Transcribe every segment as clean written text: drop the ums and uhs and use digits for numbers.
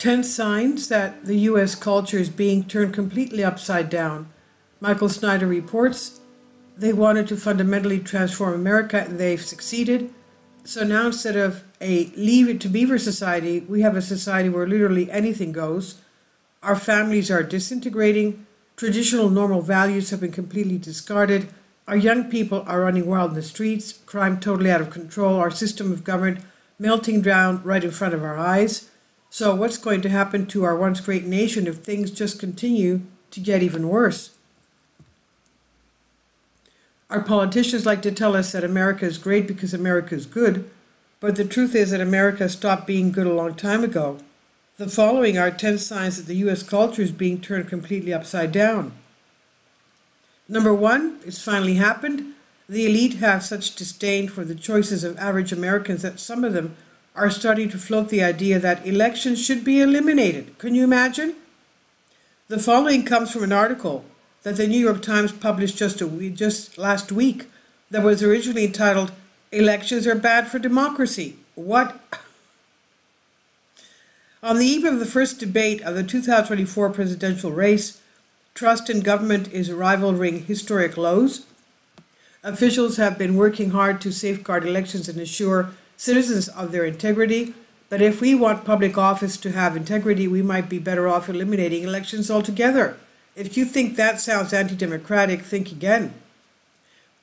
10 signs that the U.S. culture is being turned completely upside down. Michael Snyder reports they wanted to fundamentally transform America and they've succeeded. So now instead of a leave it to beaver society, we have a society where literally anything goes. Our families are disintegrating. Traditional normal values have been completely discarded. Our young people are running wild in the streets. Crime totally out of control. Our system of government melting down right in front of our eyes. So what's going to happen to our once great nation if things just continue to get even worse? Our politicians like to tell us that America is great because America is good, but the truth is that America stopped being good a long time ago. The following are 10 signs that the U.S. culture is being turned completely upside down. Number 1, it's finally happened. The elite have such disdain for the choices of average Americans that some of them are starting to float the idea that elections should be eliminated. Can you imagine? The following comes from an article that the New York Times published just last week that was originally entitled, "Elections are bad for democracy." What? On the eve of the first debate of the 2024 presidential race, trust in government is rivaling historic lows. Officials have been working hard to safeguard elections and assure citizens of their integrity, but if we want public office to have integrity, we might be better off eliminating elections altogether. If you think that sounds anti-democratic, think again.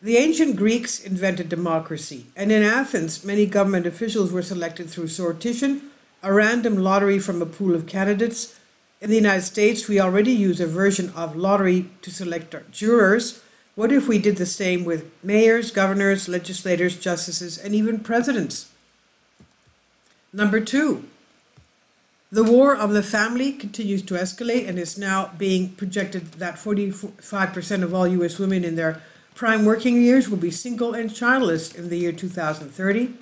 The ancient Greeks invented democracy, and in Athens, many government officials were selected through sortition, a random lottery from a pool of candidates. In the United States, we already use a version of lottery to select our jurors. What if we did the same with mayors, governors, legislators, justices, and even presidents? Number 2, the war on the family continues to escalate and is now being projected that 45% of all U.S. women in their prime working years will be single and childless in the year 2030.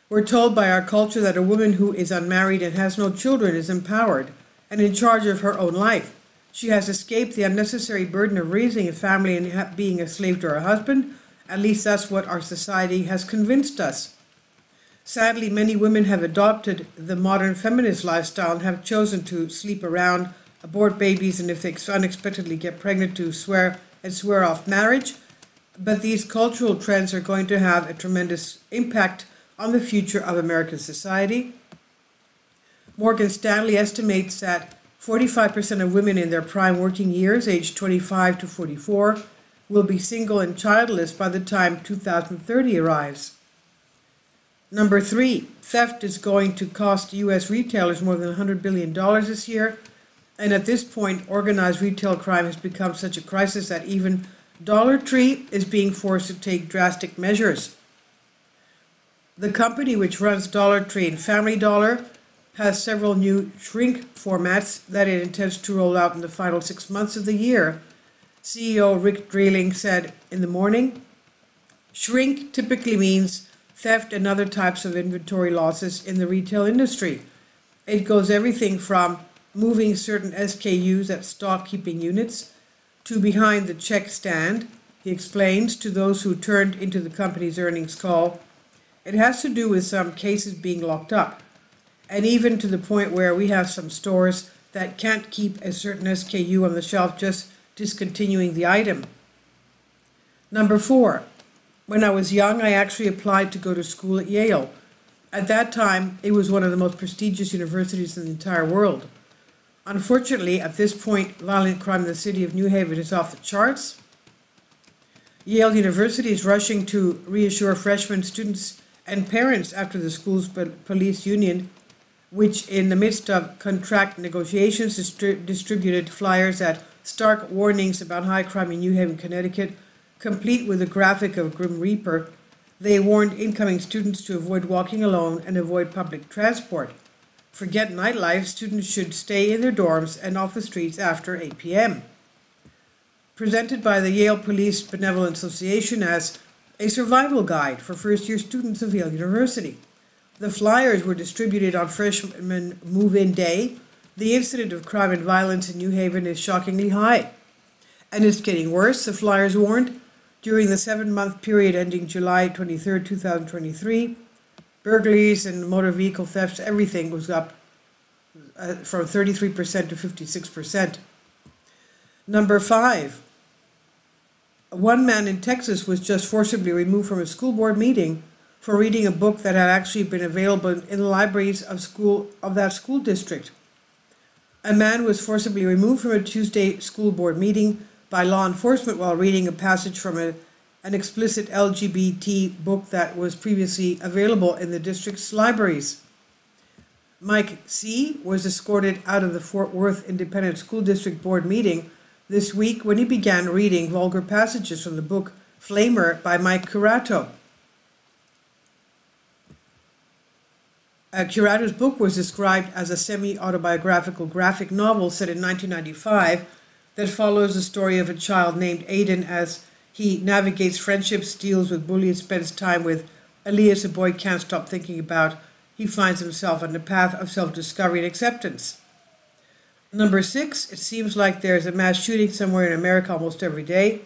We're told by our culture that a woman who is unmarried and has no children is empowered and in charge of her own life. She has escaped the unnecessary burden of raising a family and being a slave to her husband. At least that's what our society has convinced us. Sadly, many women have adopted the modern feminist lifestyle and have chosen to sleep around, abort babies, and if they unexpectedly get pregnant, to swear off marriage. But these cultural trends are going to have a tremendous impact on the future of American society. Morgan Stanley estimates that 45% of women in their prime working years, aged 25 to 44, will be single and childless by the time 2030 arrives. Number 3, theft is going to cost U.S. retailers more than $100 billion this year. And at this point, organized retail crime has become such a crisis that even Dollar Tree is being forced to take drastic measures. The company which runs Dollar Tree and Family Dollar has several new shrink formats that it intends to roll out in the final 6 months of the year. CEO Rick Dreeling said in the morning, "Shrink typically means theft and other types of inventory losses in the retail industry. It goes everything from moving certain SKUs at stock keeping units to behind the check stand," he explains to those who turned into the company's earnings call. It has to do with some cases being locked up, and even to the point where we have some stores that can't keep a certain SKU on the shelf, just discontinuing the item. Number 4, when I was young, I actually applied to go to school at Yale. At that time, it was one of the most prestigious universities in the entire world. Unfortunately, at this point, violent crime in the city of New Haven is off the charts. Yale University is rushing to reassure freshmen, students, and parents after the school's police union, which in the midst of contract negotiations distributed flyers at stark warnings about high crime in New Haven, Connecticut, complete with a graphic of Grim Reaper. They warned incoming students to avoid walking alone and avoid public transport. Forget nightlife, students should stay in their dorms and off the streets after 8 p.m. Presented by the Yale Police Benevolent Association as a survival guide for first-year students of Yale University. The flyers were distributed on freshman move-in day. The incidence of crime and violence in New Haven is shockingly high. And it's getting worse, the flyers warned. During the 7-month period ending July 23, 2023, burglaries and motor vehicle thefts, everything was up. from 33% to 56%. Number 5. One man in Texas was just forcibly removed from a school board meeting for reading a book that had actually been available in the libraries of that school district. A man was forcibly removed from a Tuesday school board meeting by law enforcement while reading a passage from an explicit LGBT book that was previously available in the district's libraries. Mike C. was escorted out of the Fort Worth Independent School District Board meeting this week when he began reading vulgar passages from the book Flamer by Mike Curato. Curato's book was described as a semi-autobiographical graphic novel set in 1995 that follows the story of a child named Aiden as he navigates friendships, deals with bullies, spends time with Elias, a boy can't stop thinking about. He finds himself on the path of self-discovery and acceptance. Number 6, it seems like there's a mass shooting somewhere in America almost every day.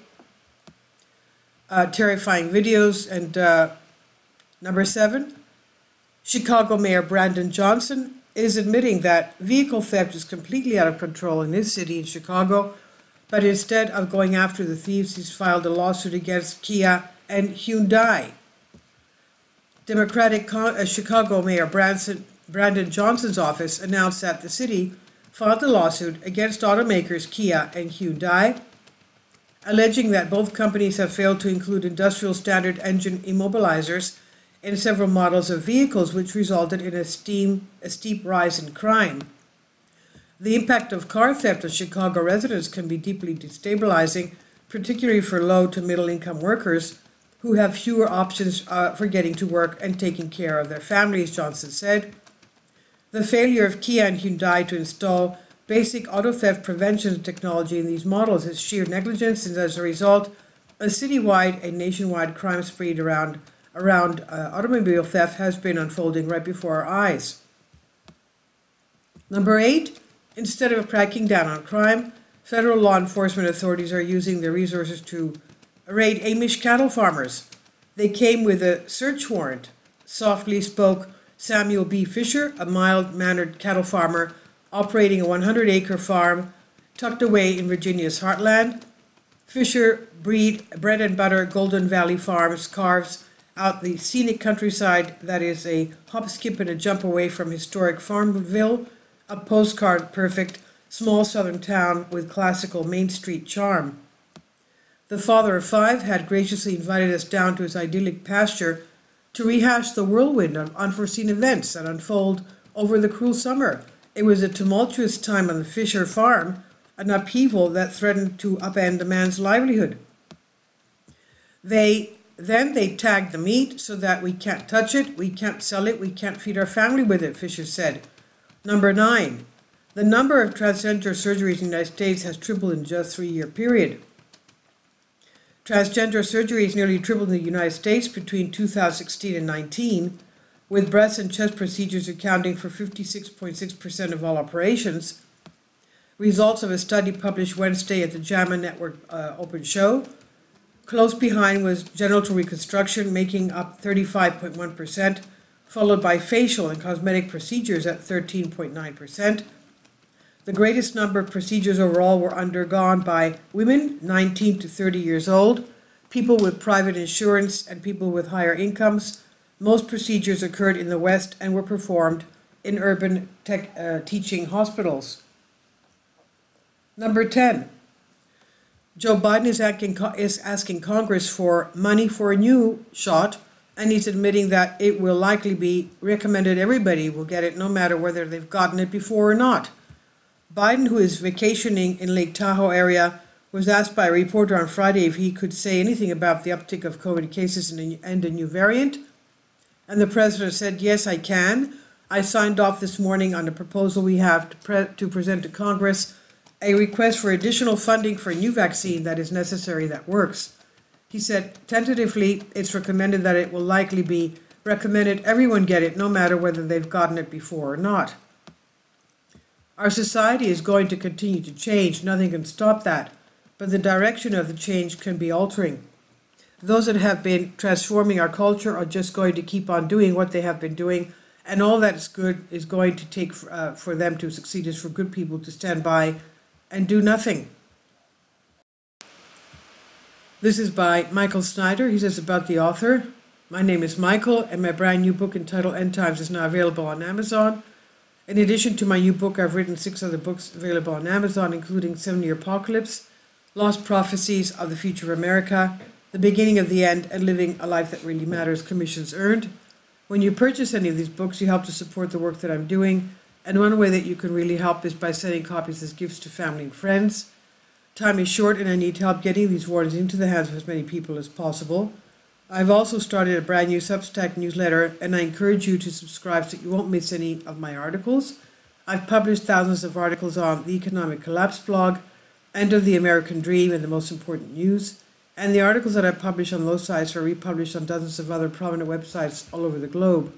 Terrifying videos. And number 7, Chicago Mayor Brandon Johnson is admitting that vehicle theft is completely out of control in his city in Chicago, but instead of going after the thieves, he's filed a lawsuit against Kia and Hyundai. Democratic Chicago Mayor Brandon Johnson's office announced that the city filed a lawsuit against automakers Kia and Hyundai, alleging that both companies have failed to include industrial standard engine immobilizers in several models of vehicles, which resulted in a steep rise in crime. The impact of car theft on Chicago residents can be deeply destabilizing, particularly for low to middle income workers who have fewer options for getting to work and taking care of their families, Johnson said. The failure of Kia and Hyundai to install basic auto theft prevention technology in these models is sheer negligence, and as a result, a citywide and nationwide crime spree around automobile theft has been unfolding right before our eyes. Number 8, instead of cracking down on crime, federal law enforcement authorities are using their resources to raid Amish cattle farmers. They came with a search warrant, softly spoke Samuel B. Fisher, a mild-mannered cattle farmer operating a 100-acre farm tucked away in Virginia's heartland. Fisher bread and butter Golden Valley Farms carves out the scenic countryside that is a hop, skip, and a jump away from historic Farmville, a postcard-perfect small southern town with classical Main Street charm. The father of 5 had graciously invited us down to his idyllic pasture to rehash the whirlwind of unforeseen events that unfold over the cruel summer. It was a tumultuous time on the Fisher farm, an upheaval that threatened to upend the man's livelihood. They tagged the meat so that we can't touch it, we can't sell it, we can't feed our family with it, Fisher said. Number 9, the number of transgender surgeries in the United States has tripled in just a 3-year period. Transgender surgeries nearly tripled in the United States between 2016 and 19, with breast and chest procedures accounting for 56.6% of all operations. Results of a study published Wednesday at the JAMA Network Open Show. Close behind was genital reconstruction, making up 35.1%, followed by facial and cosmetic procedures at 13.9%. The greatest number of procedures overall were undergone by women 19 to 30 years old, people with private insurance, and people with higher incomes. Most procedures occurred in the West and were performed in urban teaching hospitals. Number 10. Joe Biden is asking Congress for money for a new shot, and he's admitting that it will likely be recommended everybody will get it no matter whether they've gotten it before or not. Biden, who is vacationing in Lake Tahoe area, was asked by a reporter on Friday if he could say anything about the uptick of COVID cases and a new variant. And the president said, "Yes, I can. I signed off this morning on a proposal we have to present to Congress, a request for additional funding for a new vaccine that is necessary that works." He said, tentatively, it's recommended that it will likely be recommended everyone get it no matter whether they've gotten it before or not. Our society is going to continue to change. Nothing can stop that. But the direction of the change can be altering. Those that have been transforming our culture are just going to keep on doing what they have been doing And all that is good is going to take for them to succeed is for good people to stand by and do nothing. This is by Michael Snyder. He says about the author, "My name is Michael, and my brand new book entitled End Times is now available on Amazon. In addition to my new book, I've written 6 other books available on Amazon, including 7-Year Apocalypse, Lost Prophecies of the Future of America, The Beginning of the End, and Living a Life That Really Matters, commissions earned. When you purchase any of these books, you help to support the work that I'm doing, and one way that you can really help is by sending copies as gifts to family and friends. Time is short, and I need help getting these warnings into the hands of as many people as possible. I've also started a brand new Substack newsletter, and I encourage you to subscribe so you won't miss any of my articles. I've published thousands of articles on the Economic Collapse blog, End of the American Dream, and the Most Important News. And the articles that I publish on those sites are republished on dozens of other prominent websites all over the globe.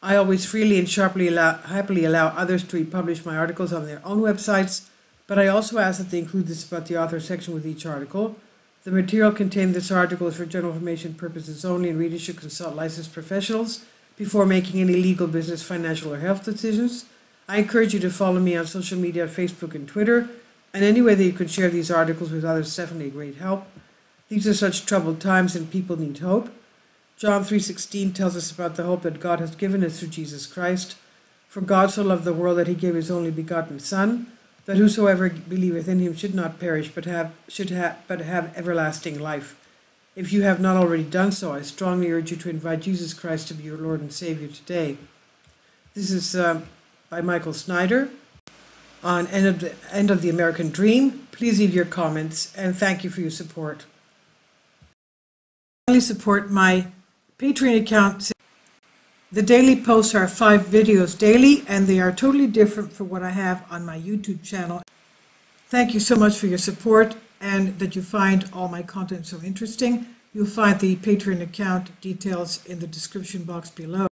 I always freely and happily allow others to republish my articles on their own websites, but I also ask that they include this about the author section with each article. The material contained in this article is for general information purposes only, and readers should consult licensed professionals before making any legal, business, financial, or health decisions. I encourage you to follow me on social media, Facebook and Twitter, and any way that you can share these articles with others is definitely a great help. These are such troubled times, and people need hope. John 3:16 tells us about the hope that God has given us through Jesus Christ. For God so loved the world that he gave his only begotten Son, that whosoever believeth in him should not perish, but have everlasting life. If you have not already done so, I strongly urge you to invite Jesus Christ to be your Lord and Savior today." This is by Michael Snyder on End of the American Dream. Please leave your comments, and thank you for your support. Finally, support my Patreon account. The daily posts are 5 videos daily, and they are totally different from what I have on my YouTube channel. Thank you so much for your support and that you find all my content so interesting. You'll find the Patreon account details in the description box below.